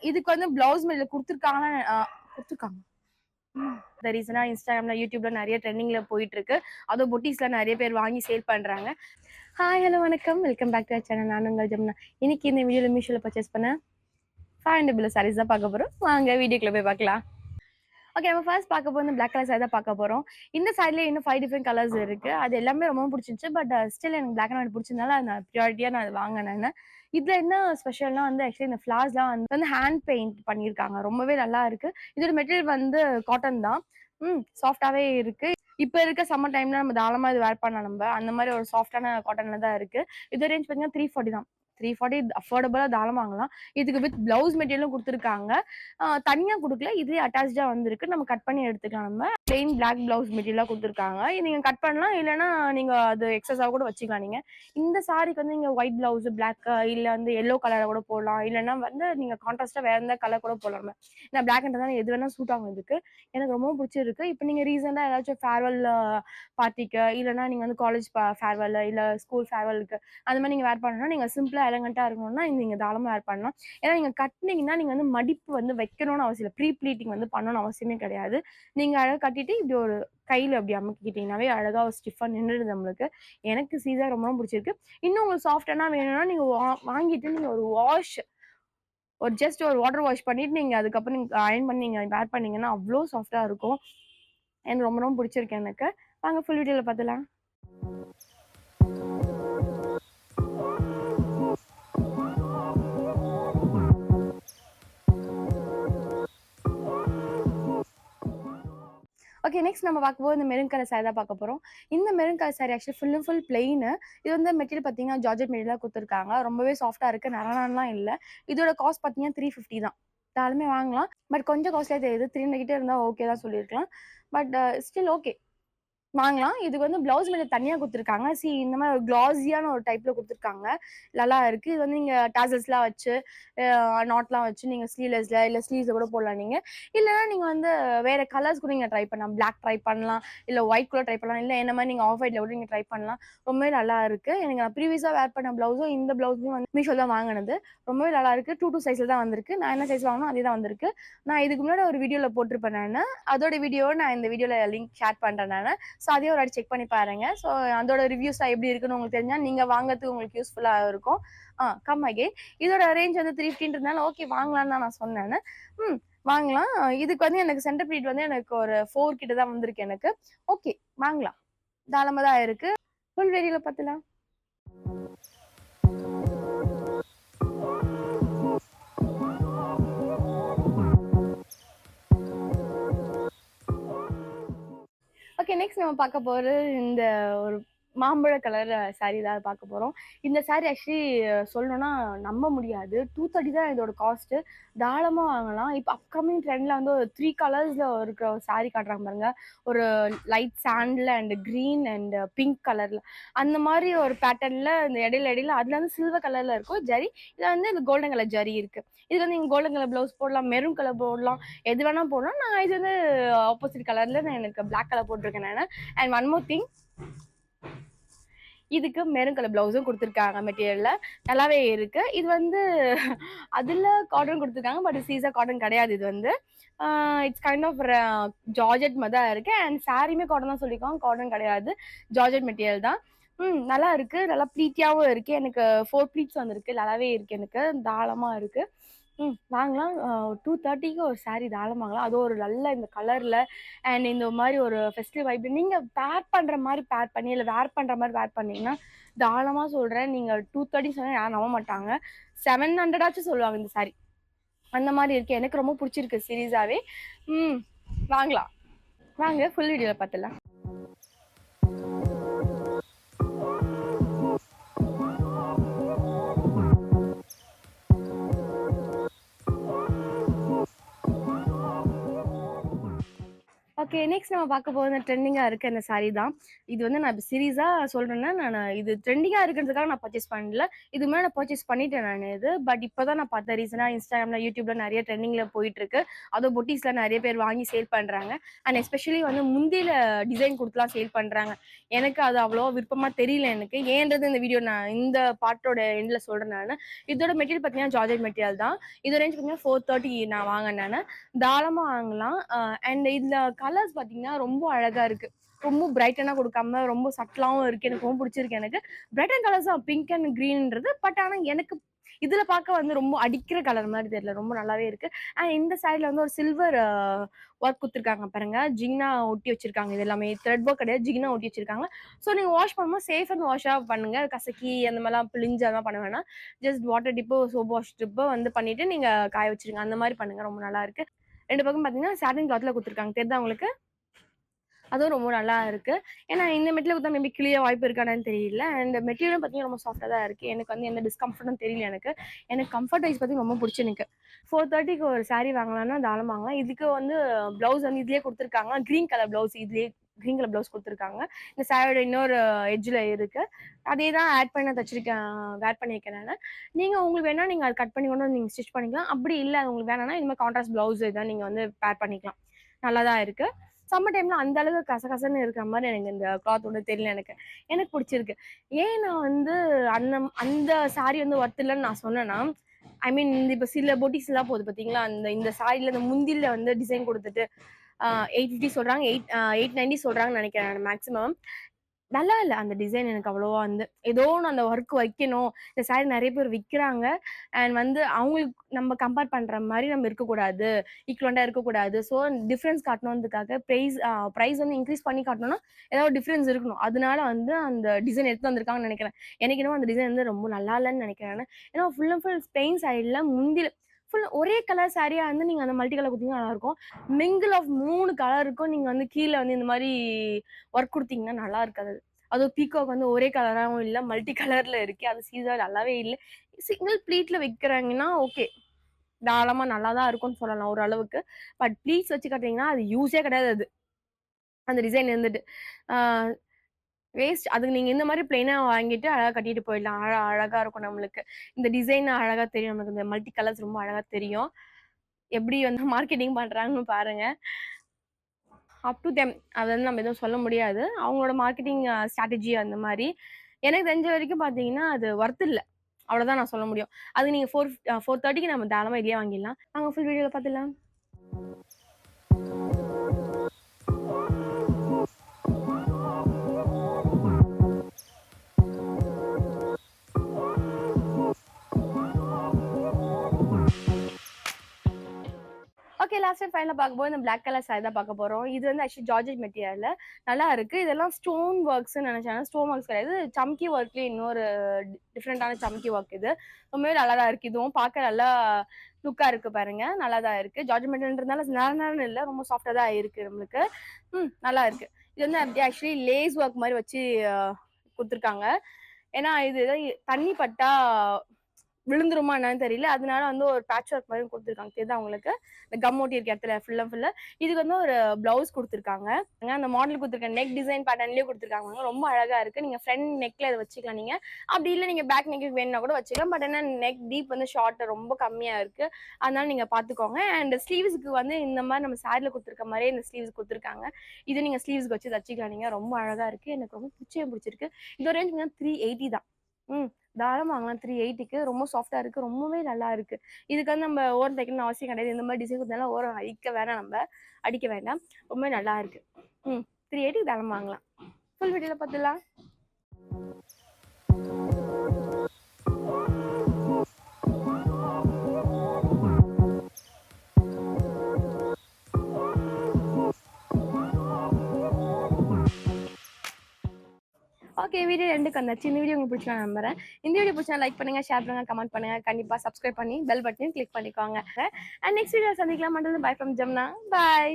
இதுக்கு வந்து blouse material குடுத்துருக்காங்க. இந்த ரீசனா இன்ஸ்டாகிராம்ல, யூடியூப்ல நிறைய ட்ரெண்டிங்ல போயிட்டு இருக்கு. அதுவும் பொட்டிக்ஸ்ல நிறைய பேர் வாங்கி சேல் பண்றாங்க. ஹாய், ஹலோ, வணக்கம். Welcome back to our channel. நான் உங்கள் ஜமுனா. இன்னைக்கு இந்த வீடியோல மீஷோல பர்ச்சேஸ் பண்ண 500 பில் சாரீஸ் தான் பார்க்க போறோம். வாங்க வீடியோக்குள்ள போய் பார்க்கலாம். ஓகே, நம்ம ஃபர்ஸ்ட் பார்க்க போறது பிளாக் கலர் சாரி தான் பார்க்க போறோம். இந்த சாரில இன்னும் 5 டிஃபரெண்ட் கலர்ஸ் இருக்கு. அது எல்லாமே ரொம்ப பிடிச்சிருந்துச்சு. பட் ஸ்டில் எனக்கு பிளாக் அண்ட் ஒயிட் பிடிச்சதுனால நான் ப்ரியாரிட்டியா நான் வாங்கினேன். இதுல என்ன ஸ்பெஷல்னா வந்து ஆக்சுவலி இந்த ஃபிளார்ஸ்லாம் வந்து ஹேண்ட் பெயிண்ட் பண்ணியிருக்காங்க. ரொம்பவே நல்லா இருக்கு. இதோட மெட்டீரியல் வந்து காட்டன் தான். சாஃப்டாவே இருக்கு. இப்ப இருக்க சம்மர் டைம்ல நம்ம தாராளமா இது வேர் பண்ணலாம். அந்த மாதிரி ஒரு சாஃப்டான காட்டன்ல தான் இருக்கு. இது ரேஞ்ச் பார்த்தீங்கன்னா 340 தான். 340 அஃபோர்டபுளா தாராளமா வாங்கலாம். இதுக்கு வித் பிளவுஸ் மெட்டீரியலும் கொடுத்துருக்காங்க. தனியா குடுக்கல. இதுலயே அட்டாச்டா வந்திருக்கு. நம்ம கட் பண்ணி எடுத்துக்கலாம். நம்ம பிளெயின் பிளாக் பிளவுஸ் மெட்டீரியலா குடுத்துருக்காங்க. நீங்க கட் பண்ணலாம். இல்லன்னா நீங்க அது எக்ஸஸா கூட வச்சுக்கலாம் நீங்க. இந்த சாரிக்கு வந்து நீங்க ஒயிட் பிளவுஸ், பிளாக் இல்ல வந்து எல்லோ கலர்ல கூட போடலாம். இல்லன்னா வந்து நீங்க கான்ட்ராஸ்டா வேற எந்த கலர் கூட போடலாம். ஏன்னா பிளாக்ன்றதால எது வேணா சூட் ஆகும் இதுக்கு. எனக்கு ரொம்ப பிடிச்சிருக்கு. இப்ப நீங்க ரீசெண்டா ஏதாச்சும் ஃபேர்வெல் பார்ட்டிக்கு, இல்லன்னா நீங்க வந்து காலேஜ் ஃபேர்வெல் இல்ல ஸ்கூல் ஃபேர்வெலுக்கு அந்த மாதிரி நீங்க வேர் பண்ணணும்னா, நீங்க சிம்பிளா எலகன்ட்டா இருக்கணும்னா நீங்க தாராளமா வேர் பண்ணலாம். ஏன்னா நீங்க கட்டுனீங்கன்னா நீங்க வந்து மடிப்பு வந்து வைக்கணும்னு அவசியம் இல்ல. ப்ரீ ப்ளீட்டிங் வந்து பண்ணணும்னு அவசியமே கிடையாது. நீங்க அழகா கட்டிட்டு இப்படி ஒரு கையில அப்படி அமுக்கிக்கிட்டீங்கன்னாவே அழகா ஒரு ஸ்டிஃபா நின்றுடுது நம்மளுக்கு. எனக்கு சீரியஸா ரொம்ப பிடிச்சிருக்கு. இன்னும் உங்களுக்கு சாஃப்டானா வேணும்னா நீங்க வாங்கிட்டு நீங்க ஒரு ஜஸ்ட் ஒரு வாட்டர் வாஷ் பண்ணிட்டு நீங்க அதுக்கப்புறம் நீங்க அயர்ன் பண்ணி நீங்க வேர் பண்ணீங்கன்னா அவ்வளோ சாஃப்டா இருக்கும். எனக்கு ரொம்ப ரொம்ப பிடிச்சிருக்கு எனக்கு. வாங்க ஃபுல் வீடியோல பார்த்துலாம். ஓகே, நெக்ஸ்ட் நம்ம பார்க்கும்போது இந்த மெரூன் கலர் சாரி தான் பார்க்க போறோம். இந்த maroon colour sorry actually full and full plain. இது வந்து மெட்டீரியல் பார்த்தீங்கன்னா ஜார்ஜெட் மெட்டீரியலா குடுத்துருக்காங்க. ரொம்பவே சாஃப்ட்டா இருக்கு. நரநரன்லாம் இல்ல. இதோட காஸ்ட் பார்த்தீங்கன்னா 350 தான். தாராளமா வாங்கலாம். பட் கொஞ்சம் காஸ்ட்லியா தெரியுது. 300 கிட்ட இருந்தா ஓகே தான் சொல்லியிருக்கலாம். But still okay. வாங்கலாம். இதுக்கு வந்து பிளவுஸ் மெட்டீரியல் தனியா குடுத்துருக்காங்க. இந்த மாரி ஒரு கிளாஸியான ஒரு டைப்ல குடுத்துருக்காங்க. நல்லா இருக்கு. இது வந்து நீங்க டாசல்ஸ்லாம் வச்சு, நாட்லாம் வச்சு நீங்க ஸ்லீவ்லெஸ்ல இல்ல ஸ்லீவ்ஸ்ல கூட போடலாம் நீங்க. இல்லன்னா நீங்க வந்து வேற கலர்ஸ் கூட நீங்க ட்ரை பண்ணலாம். பிளாக் ட்ரை பண்ணலாம். இல்ல ஒயிட் கூட ட்ரை பண்ணலாம். இல்ல என்ன மாரி நீங்க ஆஃப் ஒயிட்ல கூட நீங்க ட்ரை பண்ணலாம். ரொம்பவே நல்லா இருக்கு. எனக்கு நான் ப்ரீவியஸா வேர் பண்ண பிளவுஸும் இந்த பிளவுஸும் வந்து மீஷோல தான் வாங்குனது. ரொம்பவே நல்லா இருக்கு. 2 சைஸ்ல தான் வந்திருக்கு. நான் என்ன சைஸ் வாங்குனோ அதே தான் வந்திருக்கு. நான் இதுக்கு முன்னாடி ஒரு வீடியோல போட்டிருப்பேன் நானு. அதோட வீடியோவ நான் இந்த வீடியோல லிங்க் ஷேர் பண்றேன் நானு. ஸோ அதையும் ஒரு வாட்டி செக் பண்ணி பாருங்க. ஸோ அதோட ரிவ்யூஸ்லாம் எப்படி இருக்குன்னு உங்களுக்கு தெரிஞ்சா நீங்க வாங்குறதுக்கு உங்களுக்கு யூஸ்ஃபுல்லா இருக்கும். Come again. இதோட ரேஞ்ச் வந்து 350ன்றதுனால ஓகே வாங்கலாம்னு தான் நான் சொன்னேன். ம் வாங்கலாம். இதுக்கு வந்து எனக்கு சென்டர் பீரியட் வந்து எனக்கு ஒரு 4 கிட்ட தான் வந்திருக்கு எனக்கு. ஓகே வாங்கலாம். தாராளமா தான் இருக்கு. ஃபுல் வீடியோல பார்த்துலாம். ஓகே, நெக்ஸ்ட் நம்ம பார்க்க போறது இந்த ஒரு மாம்பழ கலர் சாரி தான் பார்க்க போறோம். இந்த சாரி ஆக்சுவலி சொல்லணும்னா நம்ப முடியாது. 230 தான் இதோட காஸ்ட். தாராளமா வாங்கலாம். இப்ப அப்கமிங் ட்ரெண்ட்ல வந்து ஒரு 3 கலர்ஸ்ல இருக்கிற ஒரு சாரி காட்டுறாங்க பாருங்க. ஒரு லைட் சாண்ட்ல அண்ட் கிரீன் அண்ட் பிங்க் கலர்ல. அந்த மாரி ஒரு பேட்டர்ன்ல இந்த இடையில இடையில அதுல வந்து சில்வர் கலர்ல இருக்கும் ஜரி. இதுல வந்து இந்த கோல்டன் கலர் ஜரி இருக்கு. இதுல வந்து நீங்க கோல்டன் கலர் பிளவுஸ் போடலாம், மெரூன் கலர் போடலாம், எது வேணா போடலாம். நான் இது வந்து ஆப்போசிட் கலர்ல நான் எனக்கு பிளாக் கலர் போட்டிருக்கேன் நானு. அண்ட் ஒன் மோர் திங், இதுக்கு மெரூன் கலர் பிளவுஸும் கொடுத்துருக்காங்க மெட்டீரியல்ல. நல்லாவே இருக்கு. இது வந்து அதுல காட்டன் கொடுத்துருக்காங்க. பட் சீசா காட்டன் கிடையாது. இது வந்து இட்ஸ் கைண்ட் ஆஃப் ஜார்ஜெட் மாதிரி தான் இருக்கு. அண்ட் சாரியுமே காட்டன் தான் சொல்லியிருக்காங்க. காட்டன் கிடையாது, ஜார்ஜெட் மெட்டீரியல் தான். நல்லா இருக்கு. நல்லா ப்ளீட்டியாவும் இருக்கு. எனக்கு 4 ப்ளீட்ஸ் வந்திருக்கு. நல்லாவே இருக்கு. எனக்கு தாராளமா இருக்கு. வாங்கலாம். 230க்கு ஒரு சாரி தாராளமா வாங்கலாம். அதுவும் ஒரு நல்ல இந்த கலர்ல அண்ட் இந்த மாதிரி ஒரு ஃபெஸ்டிவ் வைப் நீங்க பேர் பண்ற மாதிரி பேர் பண்ணி இல்ல வேர் பண்ற மாதிரி வேர் பண்ணீங்கன்னா தாராளமா சொல்றேன். நீங்க 230 சொன்னா யாரும் நம்ப மாட்டாங்க. 700 ஆச்சும் சொல்லுவாங்க இந்த சாரி. அந்த மாதிரி இருக்கு. எனக்கு ரொம்ப பிடிச்சிருக்கு சீரியஸாவே. வாங்கலாம். வாங்க ஃபுல் வீடியோல பார்த்துலாம். ஓகே. நெக்ஸ்ட் நம்ம பார்க்க போறது ட்ரெண்டிங்கா இருக்க இந்த சாரி தான். இது வந்து நான் இப்ப சீரியஸா சொல்றேன்னா, இது ட்ரெண்டிங்கா இருக்குன்றதுக்காக நான் பர்ச்சேஸ் பண்ணல. இதுக்கு முன்னாடி நான் பர்ச்சேஸ் பண்ணிட்டேன் இது. பட் இப்ப தான் நான் பார்த்தேன். ரீசென்ட்டா Instagramல, YouTubeல நெறைய ட்ரெண்டிங்ல போயிட்டுருக்கு. அதுவும் பொட்டிக்ஸ்ல நெறைய பேர் வாங்கி சேல் பண்றாங்க. அண்ட் எஸ்பெஷலி வந்து முந்தில டிசைன் குடுத்துலாம் சேல் பண்றாங்க. எனக்கு அது அவ்வளவா விருப்பமா தெரியல எனக்கு. ஏன்றது இந்த வீடியோ நான் இந்த பார்ட்டோட எண்ட்ல சொல்றேன் நானு. இதோட மெட்டீரியல் பார்த்தீங்கன்னா, ஜார்ஜெட் மெட்டீரியல் தான். இதோட ரேஞ்ச் பார்த்தீங்கன்னா 430 நான் வாங்குனேன் நானு. தாராளமா வாங்கலாம். அண்ட் இதுல கலர்ஸ் பார்த்தீங்கன்னா, ரொம்ப அழகா இருக்கு. ரொம்ப பிரைட்டனா குடுக்காம, ரொம்ப சட்டிலாவும் இருக்கு. எனக்கு ரொம்ப புடிச்சிருக்கு எனக்கு. பிரைட் அண்ட் கலர்ஸ் தான் பிங்க் அண்ட் கிரீன்ன்றது. பட் ஆனா எனக்கு இதுல பார்க்க வந்து ரொம்ப அடிக்கிற கலர் மாரி தெரியல. ரொம்ப நல்லாவே இருக்கு. அண்ட் இந்த சாரீல வந்து ஒரு சில்வர் ஒர்க் குடுத்துருக்காங்க பாருங்க. ஜிகினா ஒட்டி வச்சிருக்காங்க. இது எல்லாமே த்ரெட் ஒர்க் கிடையாது. ஜிகினா ஒட்டி வச்சிருக்காங்க. ஸோ நீங்க வாஷ் பண்ணும்போது சேஃப் அண்ட் வாஷா பண்ணுங்க. கசக்கி அந்த மாரிலாம் பிழிஞ்சு அதெல்லாம் பண்ண வேணாம். Just water depot, soap wash depot வந்து பண்ணிட்டு நீங்க காய வச்சுருங்க. அந்த மாரி பண்ணுங்க. ரொம்ப நல்லா இருக்கு. 2 பக்கம் பார்த்தீங்கன்னா, சாட்டின் கிளாத்ல குடுத்துருக்காங்க. தெரியுதா உங்களுக்கு? அதுவும் ரொம்ப நல்லா இருக்கு. ஏன்னா இந்த மெட்டீரியல் குடுத்தா மேபி கிழிய வாய்ப்பு இருக்கா என்னன்னு தெரியல. அண்ட் மெட்டீரியலும் பார்த்தீங்கன்னா, ரொம்ப சாஃப்ட்டா தான் இருக்கு. எனக்கு வந்து எந்த டிஸ்கம்ஃபர்ட்டும் தெரியல எனக்கு. எனக்கு கம்ஃபர்ட் வைஸ் பார்த்தீங்கன்னா ரொம்ப புடிச்சு எனக்கு. 430க்கு ஒரு சாரி வாங்கலாம்னா தாராளமா வாங்கலாம். இதுக்கு வந்து ப்ளவுஸ் வந்து இதுலயே குடுத்துருக்காங்க. கிரீன் கலர் ப்ளவுஸ் இதுலயே கிரீன் கலர் ப்ளவுஸ் குடுத்துருக்காங்க. இந்த சாரியோட இன்னொரு எட்ஜ்ல இருக்கு. அதே தான் ஆட் பண்ணி நான் தச்சிருக்கேன். வேர் பண்ணியிருக்கேன் நானு. நீங்க உங்களுக்கு வேணா நீங்க அத கட் பண்ணி கூட நீங்க ஸ்டிச் பண்ணிக்கலாம். அப்படி இல்ல அது உங்களுக்கு வேணாம்னா, இந்த மாரி கான்ட்ராஸ்ட் ப்ளவுஸ் இதான் நீங்க வந்து பேர் பண்ணிக்கலாம். நல்லா தான் இருக்கு. சம்மர் டைம்ல அந்த அளவுக்கு கசகசன்னு இருக்கிற மாரி எனக்கு இந்த கிளாத் ஒண்ணும் தெரியல எனக்கு. எனக்கு புடிச்சிருக்கு. ஏன் நான் வந்து அந்த அந்த சாரி வந்து ஒர்த் இல்லன்னு நான் சொன்னேன்னா, ஐ மீன் இப்ப சில பொட்டிக்ஸ்லாம் போகுது பார்த்தீங்களா? அந்த இந்த சாரில இந்த முந்தில வந்து டிசைன் குடுத்துட்டு 850 சொல்றாங்க. 890 சொல்றாங்கன்னு நெனைக்கிறேன் மேக்ஸிமம். நல்லா இல்ல. அந்த டிசைன் எனக்கு அவ்வளவா வந்து ஏதோ ஒண்ணு அந்த ஒர்க் வைக்கணும். இந்த சாரி நெறைய பேர் விக்கிறாங்க. அண்ட் வந்து அவங்களுக்கு நம்ம கம்பேர் பண்ற மாரி நம்ம இருக்கக்கூடாது. ஈக்குவலன்ட்டா இருக்கக்கூடாது. ஸோ டிஃபரன்ஸ் காட்டணுன்றதுக்காக பிரைஸ் வந்து இன்கிரீஸ் பண்ணி காட்டணும்னா, ஏதாவது டிஃபரன்ஸ் இருக்கணும். அதனால வந்து அந்த டிசைன் எடுத்து வந்திருக்காங்கன்னு நெனைக்கிறேன். எனக்கு என்னமோ அந்த டிசைன் வந்து ரொம்ப நல்லா இல்லன்னு நெனைக்கிறேன் நானு. ஏன்னா ஃபுல் அண்ட் ஃபுல் பிளெயின் சாரீல முந்தில ஒரே கலர் சாரியா வந்து நீங்க அந்த மல்டி கலர் குடுத்தீங்கன்னா நல்லாருக்கும். மிங்கிள் ஆஃப் 3 கலருக்கும் நீங்க வந்து கீழ வந்து இந்த மாரி ஒர்க் குடுத்தீங்கன்னா நல்லா இருக்காது. அதுவும் பீகாக் வந்து ஒரே கலராவும் இல்ல. மல்டி கலர்ல இருக்கு. அது சீரியஸா நல்லாவே இல்ல. சிங்கிள் ப்ளீட்ல வைக்கிறாங்கன்னா ஓகே. தாராளமா நல்லா தான் இருக்கும்னு சொல்லலாம் ஓரளவுக்கு. பட் ப்ளீட்ஸ் வச்சு கட்டுறீங்கன்னா, அது யூஸே கிடையாது அது. அந்த டிசைன் இருந்துட்டு. ஆ வேஸ்ட். அதுக்கு நீங்க இந்த மாரி பிளெயினா வாங்கிட்டு அழகா கட்டிட்டு போயிடலாம். அழகா இருக்கும் நம்மளுக்கு. இந்த டிசைன் அழகா தெரியும். நமக்கு இந்த மல்டி கலர்ஸ் ரொம்ப அழகா தெரியும். எப்படி வந்து மார்க்கெட்டிங் பண்றாங்கன்னு பாருங்க. அப் டூ தெம். அது வந்து நம்ம எதுவும் சொல்ல முடியாது. அவங்களோட மார்க்கெட்டிங் ஸ்ட்ராட்டஜி அந்த மாரி. எனக்கு தெரிஞ்ச வரைக்கும் பார்த்தீங்கன்னா, அது ஒர்த் இல்ல. அவ்வளோதான் நான் சொல்ல முடியும். அது நீங்க 430க்கு நம்ம தாராளமா இதுலயே வாங்கிடலாம். வாங்க ஃபுல் வீடியோல பார்த்துடலாம். ஓகே. லாஸ்ட் அண்ட் ஃபைனலா பார்க்கும்போது இந்த பிளாக் கலர் சாரி தான் பார்க்க போறோம். இது வந்து ஆக்சுவலி ஜார்ஜெட் மெட்டீரியல்ல நல்லா இருக்கு. இதெல்லாம் ஸ்டோன் ஒர்க்ஸ்ன்னு நெனச்சேன். ஸ்டோன் ஒர்க்ஸ் கிடையாது. சம்கி ஒர்க்லயே இன்னொரு டிஃபரெண்டான சம்கி ஒர்க் இது. ரொம்பவே நல்லா தான் இருக்கு. இதுவும் பார்க்க நல்லா லுக்கா இருக்கு பாருங்க. நல்லா தான் இருக்கு. ஜார்ஜெட் மெட்டீரியல்ன்றதுனால நர நரன்னு இல்ல. ரொம்ப சாஃப்ட்டா தான் இருக்கு நம்மளுக்கு. நல்லா இருக்கு. இது வந்து அப்படியே ஆக்சுவலி லேஸ் ஒர்க் மாரி வச்சு அ குடுத்துருக்காங்க. ஏன்னா இது தண்ணி பட்டா விழுந்துருமா என்னன்னு தெரியல. அதனால வந்து ஒரு பேட்ச் ஒர்க் மாரி குடுத்துருக்காங்க. தெரியுதா உங்களுக்கு? இந்த கம் ஒட்டி இருக்க இடத்துல ஃபுல் அண்ட் ஃபுல்லா. இதுக்கு வந்து ஒரு பிளவுஸ் குடுத்துருக்காங்க. அந்த மாடல் குடுத்துருக்க நெக் டிசைன் பேட்டர்ன்லயே குடுத்துருக்காங்க. ரொம்ப அழகா இருக்கு. நீங்க ஃப்ரண்ட் நெக்ல இத வச்சுக்கலாம் நீங்க. அப்படி இல்ல நீங்க பேக் நெக் வேணும்னா கூட வச்சுக்கலாம். பட் ஆனா நெக் டீப் வந்து ஷார்ட் ரொம்ப கம்மியா இருக்கு. அதனால நீங்க பாத்துக்கோங்க. அண்ட் ஸ்லீவ்ஸ்க்கு வந்து இந்த மாரி நம்ம சாரில குடுத்துருக்க மாரியே இந்த ஸ்லீவ்ஸ் குடுத்துருக்காங்க. இது நீங்க ஸ்லீவ்ஸ்க்கு வச்சு தச்சுக்கலாம் நீங்க. ரொம்ப அழகா இருக்கு. எனக்கு ரொம்ப பிடிச்சிருக்கு. இதோட ரேஞ்ச் பார்த்தீங்கன்னா 380 தான். ம். தாராளமா வாங்கலாம் 380க்கு. ரொம்ப சாஃப்ட்டா இருக்கு. ரொம்பவே நல்லா இருக்கு. இதுக்கு வந்து நம்ம ஓரம் தைக்கணும்னு அவசியம் கிடையாது. இந்த மாரி டிசைன் குடுத்தனால ஓரம் அடிக்க வேண்டாம். ரொம்பவே நல்லா இருக்கு. 380 தாராளமா வாங்கலாம். ஃபுல் வீடியோல பார்த்துடலாம். ஓகே. வீடியோ எண்டுக்கு வந்தாச்சு. இந்த வீடியோ உங்களுக்கு பிடிச்சிருக்கும்னு நம்புறேன். இந்த வீடியோ பிடிச்சா லைக் பண்ணுங்க, ஷேர் பண்ணுங்க, கமெண்ட் பண்ணுங்க. கண்டிப்பா சப்ஸ்கிரைப் பண்ணி பெல் பட்டனையும் கிளிக் பண்ணிக்கோங்க. அண்ட் நெக்ஸ்ட் வீடியோல சந்திக்கலாம். By from Jamuna. பாய்.